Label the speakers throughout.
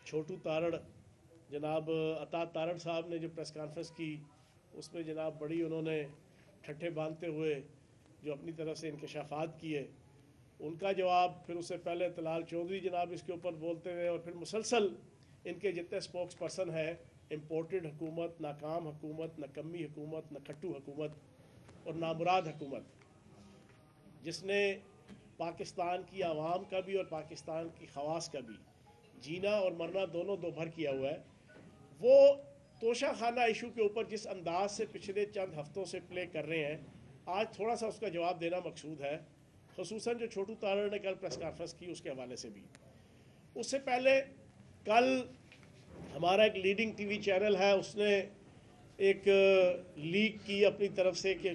Speaker 1: छोटू तारड़ जनाब अता तारड़ साहब ने जो प्रेस कॉन्फ्रेंस की उसमें जनाब बड़ी उन्होंने ठट्ठे बांधते हुए जो अपनी तरफ से इंकशाफात किए, उनका जवाब, फिर उससे पहले तलाल चौधरी जनाब इसके ऊपर बोलते रहे, और फिर मुसलसल इनके जितने स्पोक्स पर्सन है, इम्पोर्टेड हुकूमत, नाकाम हुकूमत, नकम्मी हुकूमत, नखट्टू हुकूमत और नामुराद हुकूमत, जिसने पाकिस्तान की आवाम का भी और पाकिस्तान की खवास का भी जीना और मरना दोनों दो भर किया हुआ है, वो तोशा खाना इशू के ऊपर जिस अंदाज से पिछले चंद हफ्तों से प्ले कर रहे हैं, आज थोड़ा सा उसका जवाब देना मकसूद है, खुसूसन जो छोटू तारड़ ने कल प्रेस कॉन्फ्रेंस की उसके हवाले से भी। उससे पहले कल हमारा एक लीडिंग टीवी चैनल है, उसने एक लीक की अपनी तरफ से कि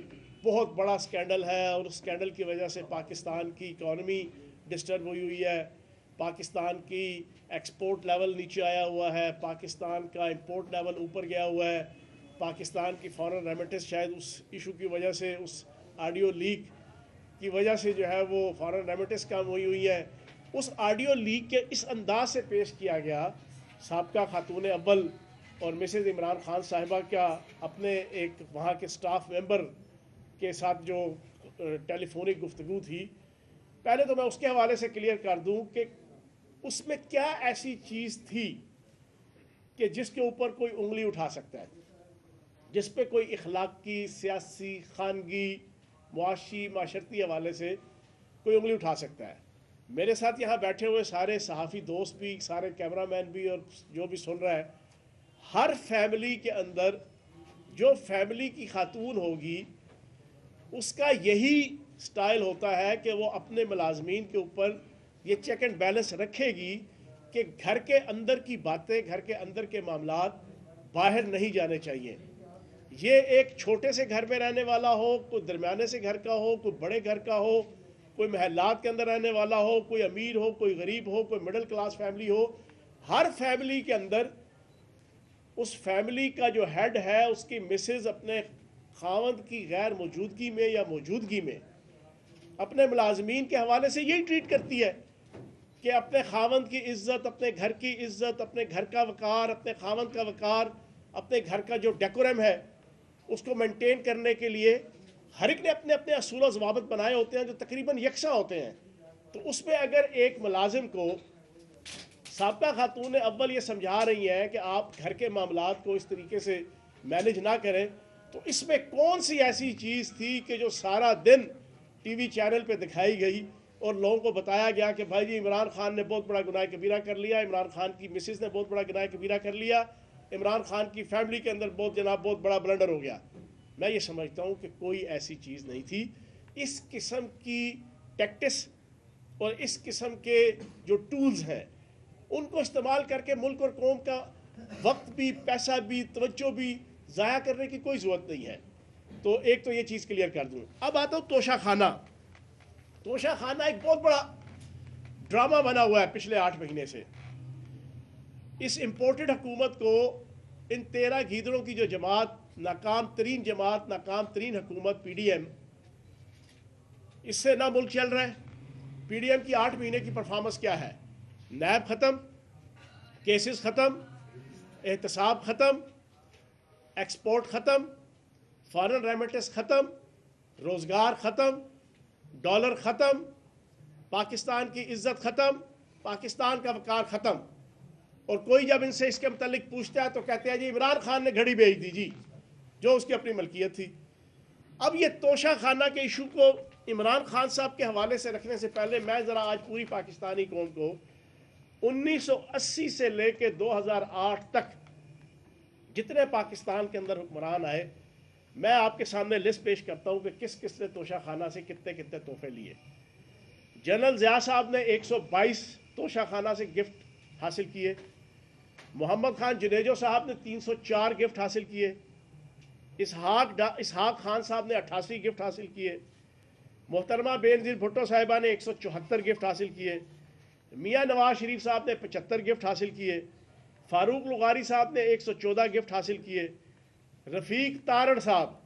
Speaker 1: बहुत बड़ा स्कैंडल है और उस स्कैंडल की वजह से पाकिस्तान की इकॉनमी डिस्टर्ब हुई हुई है, पाकिस्तान की एक्सपोर्ट लेवल नीचे आया हुआ है, पाकिस्तान का इंपोर्ट लेवल ऊपर गया हुआ है, पाकिस्तान की फॉरेन रेमिटेंस शायद उस इशू की वजह से, उस ऑडियो लीक की वजह से जो है वो फॉरेन रेमिटेंस कम हुई हुई है। उस ऑडियो लीक के इस अंदाज से पेश किया गया, साबका खातून अव्वल और मिसेज इमरान खान साहिबा का अपने एक वहाँ के स्टाफ मेंबर के साथ जो टेलीफोनिक गुफ्तगू थी, पहले तो मैं उसके हवाले से क्लियर कर दूं कि उसमें क्या ऐसी चीज़ थी कि जिसके ऊपर कोई उंगली उठा सकता है, जिस पे कोई इखलाकी, सियासी, खानगी, मुआशी, माशरती हवाले से कोई उंगली उठा सकता है। मेरे साथ यहाँ बैठे हुए सारे सहाफ़ी दोस्त भी, सारे कैमरामैन भी और जो भी सुन रहा है, हर फैमिली के अंदर जो फैमिली की खातून होगी उसका यही स्टाइल होता है कि वो अपने मुलाजमीन के ऊपर ये चेक एंड बैलेंस रखेगी कि घर के अंदर की बातें, घर के अंदर के मामलात बाहर नहीं जाने चाहिए। ये एक छोटे से घर में रहने वाला हो, कोई दरमियाने से घर का हो, कोई बड़े घर का हो, कोई महल्लात के अंदर रहने वाला हो, कोई अमीर हो, कोई गरीब हो, कोई मिडिल क्लास फैमिली हो, हर फैमिली के अंदर उस फैमिली का जो हेड है उसकी मिसेज अपने खावंद की गैर मौजूदगी में या मौजूदगी में अपने मुलाजमीन के हवाले से यही ट्रीट करती है कि अपने खावंद की इज्जत, अपने घर की इज्जत, अपने घर का वकार, अपने खावंद का वकार, अपने घर का जो डेकोरम है उसको मेंटेन करने के लिए हर एक ने अपने अपने असूल और ज़वाबित बनाए होते हैं जो तकरीबन यकसा होते हैं। तो उसमें अगर एक मुलाजिम को साबका खातून अव्वल ये समझा रही हैं कि आप घर के मामलात को इस तरीके से मैनेज ना करें, तो इसमें कौन सी ऐसी चीज़ थी कि जो सारा दिन टीवी चैनल पे दिखाई गई और लोगों को बताया गया कि भाई जी इमरान खान ने बहुत बड़ा गुनाह कबीरा कर लिया, इमरान खान की मिसेस ने बहुत बड़ा गुनाह कबीरा कर लिया, इमरान खान की फैमिली के अंदर बहुत बड़ा ब्लंडर हो गया। मैं ये समझता हूँ कि कोई ऐसी चीज़ नहीं थी। इस किस्म की टैक्टिस और इस किस्म के जो टूल्स हैं उनको इस्तेमाल करके मुल्क और कौम का वक्त भी, पैसा भी, तवज्जो भी ज़ाया करने की कोई ज़रूरत नहीं है। तो एक तो ये चीज़ क्लियर कर दूँ। अब आता हूँ तोशा खाना। तोशा खाना एक बहुत बड़ा ड्रामा बना हुआ है पिछले 8 महीने से। इस इम्पोर्टेड हुकूमत को, इन 13 गीदड़ों की जो जमात, नाकाम तरीन जमात, नाकाम तरीन हुकूमत PDM, इससे ना मुल्क चल रहा है। PDM की 8 महीने की परफॉर्मेंस क्या है? नैब ख़त्म, केसेस ख़त्म, एहतसाब ख़त्म, एक्सपोर्ट ख़त्म, फॉरेन रेमिटेंस ख़त्म, रोज़गार ख़त्म, डॉलर ख़त्म, पाकिस्तान की इज्जत ख़त्म, पाकिस्तान का वकार ख़त्म। और कोई जब इनसे इसके मतलब पूछता है तो कहते हैं जी इमरान खान ने घड़ी बेच दी जी, जो उसकी अपनी मलकियत थी। अब ये तोशा खाना के इशू को इमरान खान साहब के हवाले से रखने से पहले मैं ज़रा आज पूरी पाकिस्तानी कौम को 1980 से लेकर 2008 तक जितने पाकिस्तान के अंदर हुक्मरान आए, मैं आपके सामने लिस्ट पेश करता हूँ कि किस किस ने तोशा खाना से कितने कितने तोहफे लिए। जनरल ज़िया साहब ने 122 तोशा खाना से गिफ्ट हासिल किए। मोहम्मद खान जुनेजो साहब ने 304 गिफ्ट हासिल किए। इसहाक खान साहब ने 88 गिफ्ट हासिल किए। मोहतरमा बेनज़ीर भुट्टो साहिबा ने 174 गिफ्ट हासिल किए। मियाँ नवाज शरीफ साहब ने 75 गिफ्ट हासिल किए। फारूक लुगारी साहब ने 114 गिफ्ट हासिल किए। रफ़ीक तारड़ साहब,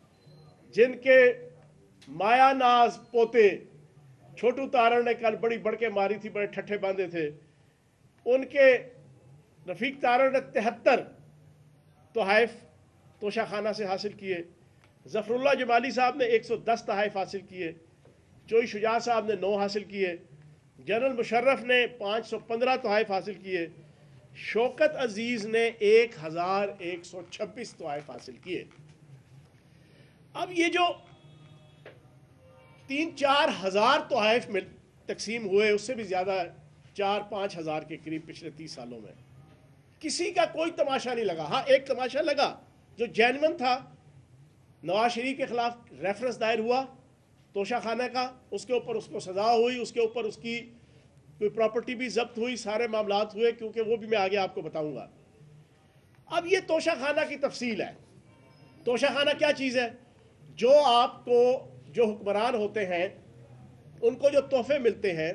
Speaker 1: जिनके माया नाज पोते छोटू तारड़ ने कल बड़ी बढ़ के मारी थी, बड़े ठट्ठे बांधे थे, उनके रफ़ीक तारण ने 73 तोहफ़ तोशा खाना से हासिल किए। ज़फ़रुल्लाह जमाली साहब ने 110 तोहफ़ हासिल किए। चोई शुजा साहब ने 9 हासिल किए। जनरल मुशर्रफ ने 515 तोहफ़ हासिल किए। शौकत अजीज़ ने 1126 तोहफ़ हासिल किए। अब ये जो 3-4 हज़ार तोहफ़ में तकसीम हुए, उससे भी ज़्यादा 4-5 हज़ार के करीब पिछले 30 सालों में, किसी का कोई तमाशा नहीं लगा। हाँ, एक तमाशा लगा जो जेन्युइन था। नवाज शरीफ के खिलाफ रेफरेंस दायर हुआ तोशा खाना का, उसके ऊपर उसको सजा हुई, उसके ऊपर उसकी कोई प्रॉपर्टी भी जब्त हुई, सारे मामलात हुए, क्योंकि वो भी मैं आगे आपको बताऊंगा। अब ये तोशा खाना की तफसील है। तोशा खाना क्या चीज़ है? जो आपको, जो हुक्मरान होते हैं, उनको जो तोहफे मिलते हैं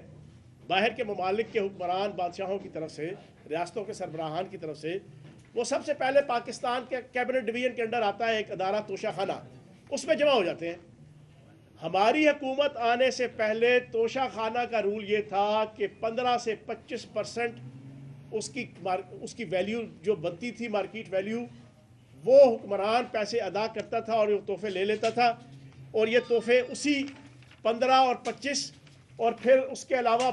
Speaker 1: बाहर के ममालिक के हुक्मरान बादशाहों की तरफ से, रियासतों के सरबराहान की तरफ से, वो सबसे पहले पाकिस्तान के कैबिनेट डिवीजन के अंडर आता है एक अदारा तोशा खाना, उसमें जमा हो जाते हैं। हमारी हुकूमत आने से पहले तोशा खाना का रूल ये था कि 15 से 25% उसकी वैल्यू जो बनती थी, मार्केट वैल्यू, वो हुक्मरान पैसे अदा करता था और ये तोहफे ले लेता था। और ये तोहफे उसी 15 और 25 और फिर उसके अलावा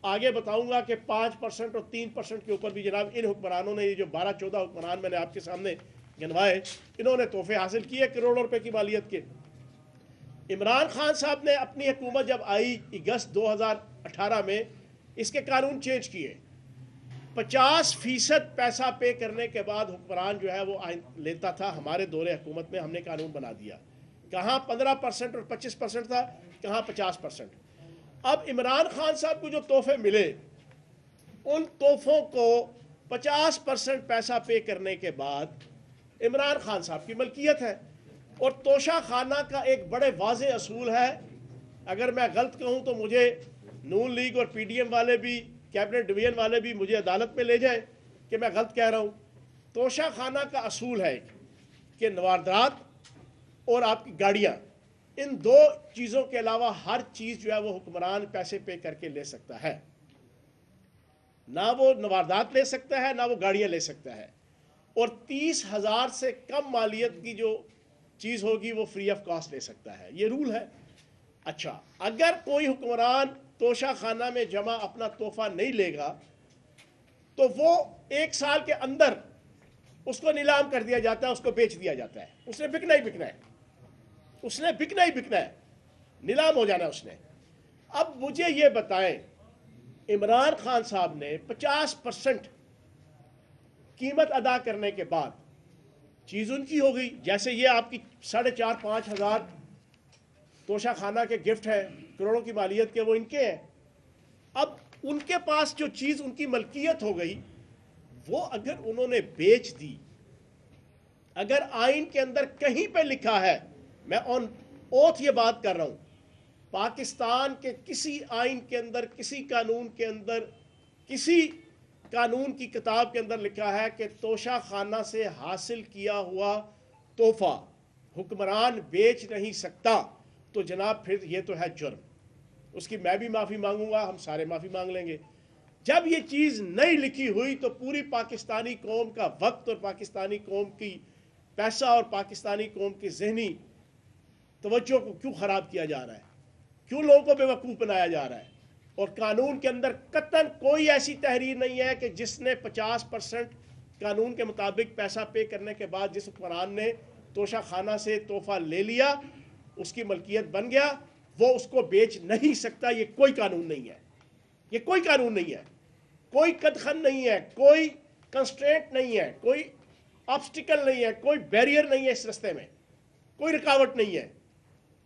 Speaker 1: आगे बताऊंगा कि 5% और 3% के ऊपर भी जनाब इन हुक्मरानों ने, ये जो 12-14 हुक्मरान मैंने आपके सामने गिनवाए, इन्होंने तोहफे हासिल किए करोड़ों रुपए की मालियत के। इमरान खान साहब ने अपनी हुकूमत जब आई अगस्त 2018 में, इसके कानून चेंज किए। 50% पैसा पे करने के बाद हुक्मरान जो है वो लेता था। हमारे दौरे हुकूमत में हमने कानून बना दिया, कहाँ 15% और 25% था, कहाँ 50%। अब इमरान खान साहब को जो तोहफे मिले, उन तोहफों को 50% पैसा पे करने के बाद इमरान खान साहब की मलकियत है। और तोशा खाना का एक बड़े वाज़े असूल है, अगर मैं गलत कहूँ तो मुझे नून लीग और PDM वाले भी, कैबिनेट डिवीजन वाले भी मुझे अदालत में ले जाए कि मैं गलत कह रहा हूँ। तोशा खाना का असूल है कि नवारदात और आपकी गाड़ियाँ, इन 2 चीज़ों के अलावा हर चीज़ जो है वो हुक्मरान पैसे पे करके ले सकता है। ना वो नवारदात ले सकता है, ना वो गाड़ियाँ ले सकता है। और 30,000 से कम मालियत की जो चीज़ होगी वो फ्री ऑफ कॉस्ट ले सकता है, ये रूल है। अच्छा, अगर कोई हुक्मरान तोशा खाना में जमा अपना तोहफा नहीं लेगा तो वो 1 साल के अंदर उसको नीलाम कर दिया जाता है, उसको बेच दिया जाता है। उसने बिकना ही बिकना है, उसने बिकना ही बिकना है, नीलाम हो जाना है उसने। अब मुझे ये बताएं, इमरान खान साहब ने 50% कीमत अदा करने के बाद चीज़ उनकी हो गई। जैसे ये आपकी 4,500-5 हज़ार तोशा खाना के गिफ्ट हैं, करोड़ों की मालियत के, वो इनके हैं। अब उनके पास जो चीज़ उनकी मलकियत हो गई, वो अगर उन्होंने बेच दी, अगर आइन के अंदर कहीं पे लिखा है, मैं ऑन ओथ ये बात कर रहा हूं, पाकिस्तान के किसी आइन के अंदर, किसी कानून के अंदर, किसी कानून की किताब के अंदर लिखा है कि तोशा खाना से हासिल किया हुआ तोहफा हुक्मरान बेच नहीं सकता, तो जनाब फिर ये तो है जुर्म। उसकी मैं भी माफ़ी मांगूंगा, हम सारे माफ़ी मांग लेंगे। जब ये चीज़ नहीं लिखी हुई तो पूरी पाकिस्तानी कौम का वक्त और पाकिस्तानी कौम की पैसा और पाकिस्तानी कौम की जहनी तवज्जो को क्यों ख़राब किया जा रहा है, क्यों लोगों को बेवकूफ़ बनाया जा रहा है। और कानून के अंदर कतन कोई ऐसी तहरीर नहीं है कि जिसने 50% कानून के मुताबिक पैसा पे करने के बाद जिस हुक्मरान ने तोशा खाना से तोहफा ले लिया, उसकी मलकियत बन गया, वो उसको बेच नहीं सकता। ये कोई कानून नहीं है, ये कोई कानून नहीं है, कोई कदखन नहीं है, कोई कंस्ट्रेंट नहीं है, कोई ऑब्स्टिकल नहीं है, कोई बैरियर नहीं है, इस रास्ते में कोई रुकावट नहीं है।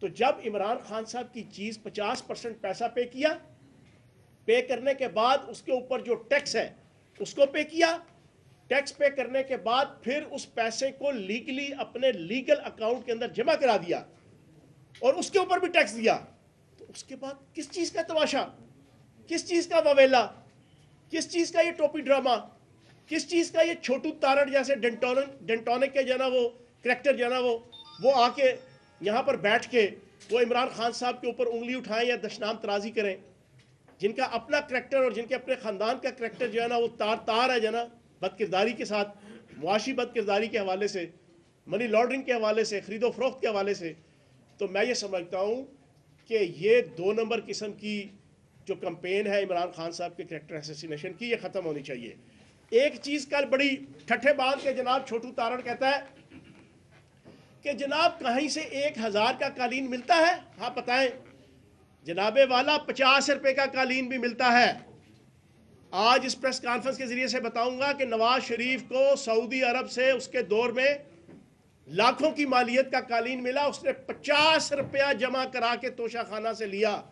Speaker 1: तो जब इमरान खान साहब की चीज़ 50% पैसा पे किया, पे करने के बाद उसके ऊपर जो टैक्स है उसको पे किया, टैक्स पे करने के बाद फिर उस पैसे को लीगली अपने लीगल अकाउंट के अंदर जमा करा दिया और उसके ऊपर भी टैक्स दिया, तो उसके बाद किस चीज़ का तमाशा, किस चीज़ का ववेला, किस चीज़ का ये टोपी ड्रामा, किस चीज़ का ये छोटू तारड़ जैसे डेंटोनिक के जो ना वो करैक्टर जो ना वो आके यहाँ पर बैठ के वो इमरान खान साहब के ऊपर उंगली उठाएं या दशनाम तराजी करें, जिनका अपना करैक्टर और जिनके अपने ख़ानदान का करैक्टर जो है ना वो तार तार है, जो ना बदकिरदारी के साथ, मुआशी बदकिरदारी के हवाले से, मनी लॉन्ड्रिंग के हवाले से, खरीदो फरोख्त के हवाले से, तो मैं ये समझता हूँ कि ये 2 नंबर किस्म की जो कंपेन है इमरान खान साहब के कैरेक्टर असैसिनेशन की, ये ख़त्म होनी चाहिए। एक चीज़ कल बड़ी ठट्ठे बांध के जनाब छोटू तारण कहता है कि जनाब कहीं से 1000 का कालीन मिलता है। हाँ बताएं जनाबे वाला, 50 रुपए का कालीन भी मिलता है। आज इस प्रेस कॉन्फ्रेंस के जरिए से बताऊंगा कि नवाज शरीफ को सऊदी अरब से उसके दौर में लाखों की मालियत का कालीन मिला, उसने 50 रुपया जमा करा के तोशा खाना से लिया।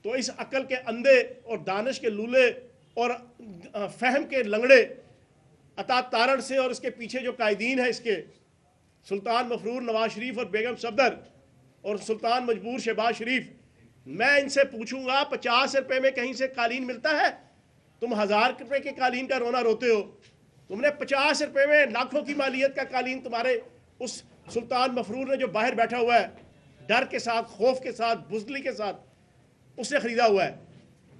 Speaker 1: तो इस अकल के अंधे और दानिश के लूले और फहम के लंगड़े अता तारण से और इसके पीछे जो कायदीन है इसके, सुल्तान मफरूर नवाज शरीफ और बेगम सफदर और सुल्तान मजबूर शहबाज शरीफ, मैं इनसे पूछूंगा 50 रुपए में कहीं से कालीन मिलता है? तुम 1000 रुपए के कालीन का रोना रोते हो, तुमने 50 रुपए में लाखों की मालियत का कालीन तुम्हारे उस सुल्तान मफरूर ने जो बाहर बैठा हुआ है, डर के साथ, खौफ के साथ, बुज़दिली के साथ, उसने खरीदा हुआ है।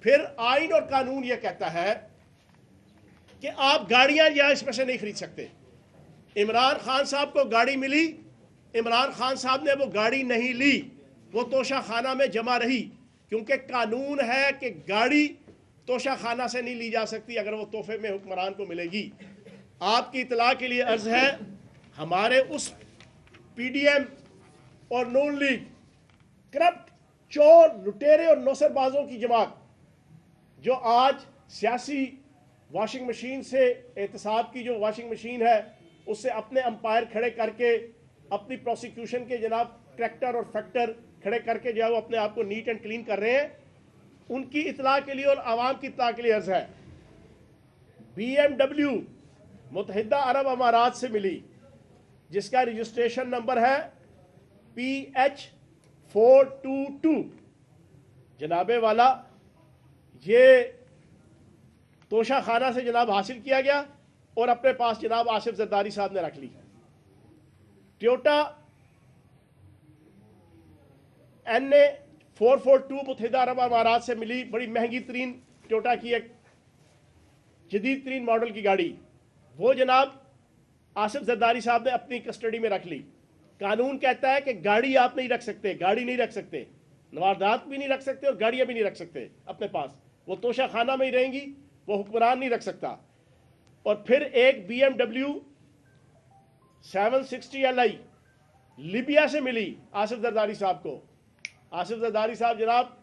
Speaker 1: फिर आइन और कानून यह कहता है कि आप गाड़ियां या इसमें से नहीं खरीद सकते। इमरान खान साहब को गाड़ी मिली, इमरान खान साहब ने वो गाड़ी नहीं ली, वो तोशा खाना में जमा रही, क्योंकि कानून है कि गाड़ी तोशा खाना से नहीं ली जा सकती अगर वो तोहफे में हुक्मरान को मिलेगी। आपकी इतला के लिए अर्ज है, हमारे उस पीडीएम और नून लीग करप्ट, चोर, लुटेरे और नौसरबाजों की जमात जो आज सियासी वॉशिंग मशीन से, एहतसाब की जो वॉशिंग मशीन है उससे अपने अंपायर खड़े करके, अपनी प्रोसिक्यूशन के जनाब करैक्टर और फैक्टर खड़े करके जो है वो अपने आप को नीट एंड क्लीन कर रहे हैं, उनकी इतला के लिए और आवाम की इतला के लिए अर्ज है। BMW मुत्तहिदा अरब अमारात से मिली, जिसका रजिस्ट्रेशन नंबर है PH422। जनाबे वाला ये तोशा खाना से जनाब हासिल किया गया और अपने पास जनाब आसिफ जरदारी साहब ने रख ली। टोयोटा NA442 मुत्तहिदा अरब अमारात से मिली, बड़ी महंगी तरीन टोयोटा की एक जदीद तरीन मॉडल की गाड़ी, वो जनाब आसिफ जरदारी साहब ने अपनी कस्टडी में रख ली। कानून कहता है कि गाड़ी आप नहीं रख सकते, गाड़ी नहीं रख सकते, नवारदात भी नहीं रख सकते और गाड़ियां भी नहीं रख सकते अपने पास, वो तोशा खाना में ही रहेंगी, वो हुक्मरान नहीं रख सकता। और फिर एक BMW 760 Li लीबिया से मिली आसिफ जरदारी साहब को। आसिफ जरदारी साहब जनाब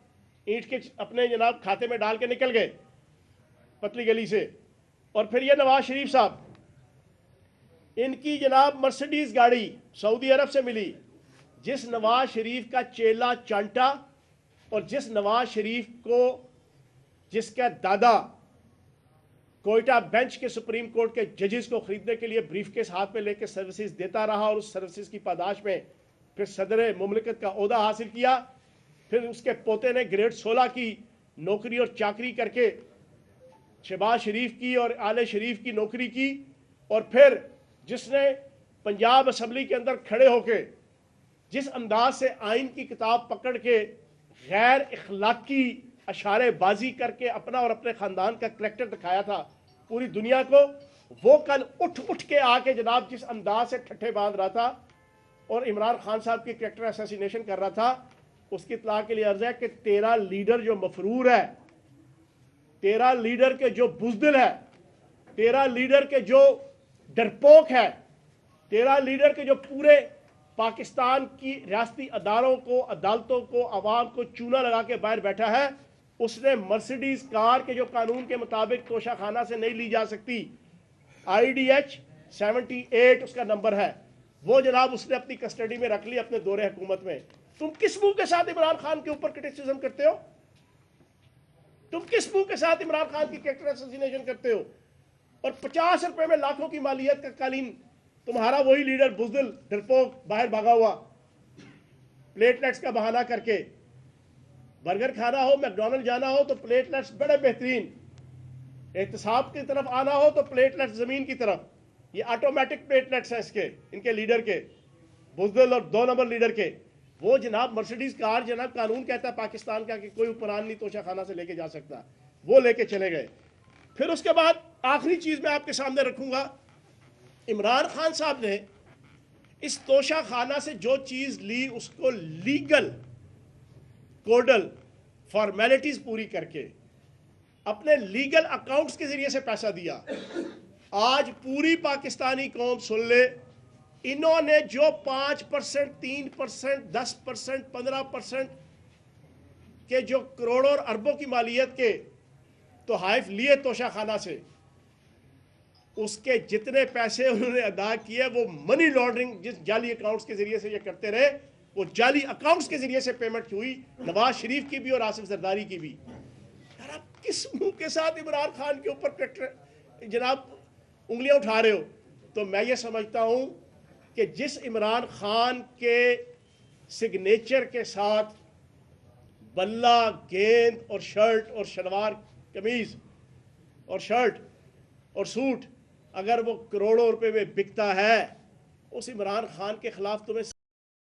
Speaker 1: ईंट के अपने जनाब खाते में डाल के निकल गए पतली गली से। और फिर ये नवाज शरीफ साहब, इनकी जनाब मर्सिडीज गाड़ी सऊदी अरब से मिली, जिस नवाज शरीफ का चेला चांटा और जिस नवाज शरीफ को, जिसका दादा कोयटा बेंच के सुप्रीम कोर्ट के जजेस को खरीदने के लिए ब्रीफकेस हाथ में लेकर सर्विसेज देता रहा और उस सर्विसेज की पादाश में फिर सदर मुमलिकत का ओहदा हासिल किया। फिर उसके पोते ने ग्रेड 16 की नौकरी और चाकरी करके शहबाज शरीफ की और आले शरीफ की नौकरी की। और फिर जिसने पंजाब असम्बली के अंदर खड़े होके जिस अंदाज से आइन की किताब पकड़ के गैर इखलाकी अशारेबाजी करके अपना और अपने ख़ानदान का करैक्टर दिखाया था पूरी दुनिया को, वो कल उठ उठ के आके जनाब जिस अंदाज से ठट्ठे बांध रहा था और इमरान खान साहब की करैक्टर असैसिनेशन कर रहा था, उसकी इत्तला के लिए अर्ज है कि तेरा लीडर जो मफरूर है, तेरा लीडर के जो बुज़दिल है, तेरा लीडर के जो डरपोक है, तेरा लीडर के जो पूरे पाकिस्तान की रियासती अदारों को, अदालतों को, अवाम को चूना लगा के बाहर बैठा है, उसने मर्सिडीज कार के जो कानून के मुताबिक तोशा खाना से नहीं ली जा सकती, IDH 78 उसका नंबर है, वो जनाब उसने अपनी कस्टडी में रख ली अपने दौरे हुकूमत में। तुम किस मुंह के साथ इमरान खान के ऊपर क्रिटिसिज्म करते हो? तुम किस मुंह के साथ इमरान खान की कैरेक्टर असैसिनेशन करते हो? और 50 रुपए में लाखों की मालियत का कालीन तुम्हारा वही लीडर बुज़दिल डरपोक बाहर भागा हुआ, प्लेटलेट्स का बहाना करके। बर्गर खाना हो, मैकडॉनल्ड जाना हो तो प्लेटलेट्स बड़े बेहतरीन, एहतसाब की तरफ आना हो तो प्लेटलेट्स जमीन की तरफ। ये ऑटोमेटिक प्लेटलेट्स हैं इसके, इनके लीडर के, बुज़दिल और 2 नंबर लीडर के। वो जनाब मर्सिडीज कार, जनाब कानून कहता है पाकिस्तान का कि कोई उपरान नहीं तोशा खाना से लेके जा सकता, वो लेके चले गए। फिर उसके बाद आखिरी चीज़ मैं आपके सामने रखूंगा, इमरान खान साहब ने इस तोशा खाना से जो चीज़ ली उसको लीगल कोडल फॉर्मेलिटीज़ पूरी करके अपने लीगल अकाउंट्स के ज़रिए से पैसा दिया। आज पूरी पाकिस्तानी कौम सुन ले, इन्होंने जो 5%, 3%, 10%, 15% के जो करोड़ों और अरबों की मालियत के तोहाइफ लिए तोशा खाना से, उसके जितने पैसे उन्होंने अदा किए वो मनी लॉन्ड्रिंग जिस जाली अकाउंट्स के जरिए से ये करते रहे, वो जाली अकाउंट्स के जरिए से पेमेंट हुई, नवाज शरीफ की भी और आसिफ जरदारी की भी। यार आप किस मुंह के साथ इमरान खान के ऊपर जनाब उंगलियां उठा रहे हो? तो मैं ये समझता हूं कि जिस इमरान खान के सिग्नेचर के साथ बल्ला, गेंद और शर्ट और शलवार कमीज और शर्ट और सूट अगर वो करोड़ों रुपए में बिकता है, उस इमरान खान के खिलाफ तुम्हें